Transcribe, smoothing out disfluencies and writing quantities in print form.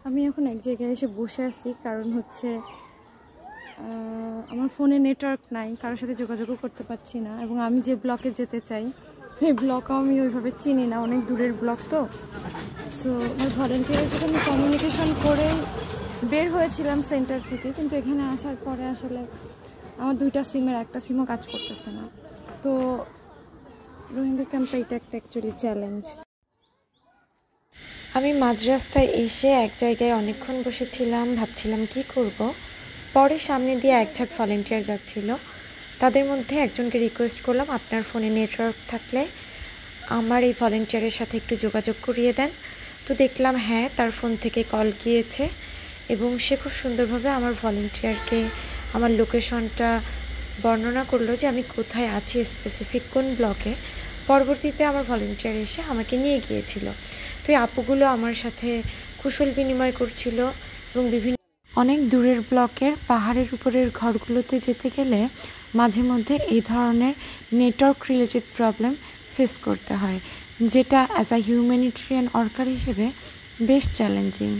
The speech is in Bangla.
আমি এখন এক জায়গায় এসে বসে আছি, কারণ হচ্ছে আমার ফোনে নেটওয়ার্ক নাই, কারোর সাথে যোগাযোগও করতে পারছি না। এবং আমি যে ব্লকে যেতে চাই সেই ব্লকও আমি ওইভাবে চিনি না, অনেক দূরের ব্লক তো। সো আমার ভলেন্টিয়ারের সাথে আমি কমিউনিকেশন করে বের হয়েছিলাম সেন্টার থেকে, কিন্তু এখানে আসার পরে আসলে আমার 2টা সিমের একটা সিমও কাজ করতেছে না। তো রোহিঙ্গা ক্যাম্পে এটা একটা অ্যাকচুয়ালি চ্যালেঞ্জ। আমি মাঝ রাস্তায় এসে এক জায়গায় অনেকক্ষণ বসেছিলাম, ভাবছিলাম কি করব। পরে সামনে দিয়ে এক ঝাঁক ভলেন্টিয়ার যাচ্ছিল, তাদের মধ্যে একজনকে রিকোয়েস্ট করলাম আপনার ফোনে নেটওয়ার্ক থাকলে আমার এই ভলেন্টিয়ারের সাথে একটু যোগাযোগ করিয়ে দেন। তো দেখলাম হ্যাঁ, তার ফোন থেকে কল গিয়েছে এবং সে খুব সুন্দরভাবে আমার ভলেন্টিয়ারকে আমার লোকেশনটা বর্ণনা করলো যে আমি কোথায় আছি, স্পেসিফিক কোন ব্লকে। পরবর্তীতে আমার ভলেন্টিয়ার এসে আমাকে নিয়ে গিয়েছিল। তো এই আপুগুলো আমার সাথে কুশল বিনিময় করছিল এবং অনেক দূরের ব্লকের পাহাড়ের উপরের ঘরগুলোতে যেতে গেলে মাঝে মধ্যে এই ধরনের নেটওয়ার্ক রিলেটেড প্রবলেম ফেস করতে হয়, যেটা অ্যাজ আ হিউম্যানিটেরিয়ান ওয়ার্কার হিসেবে বেশ চ্যালেঞ্জিং।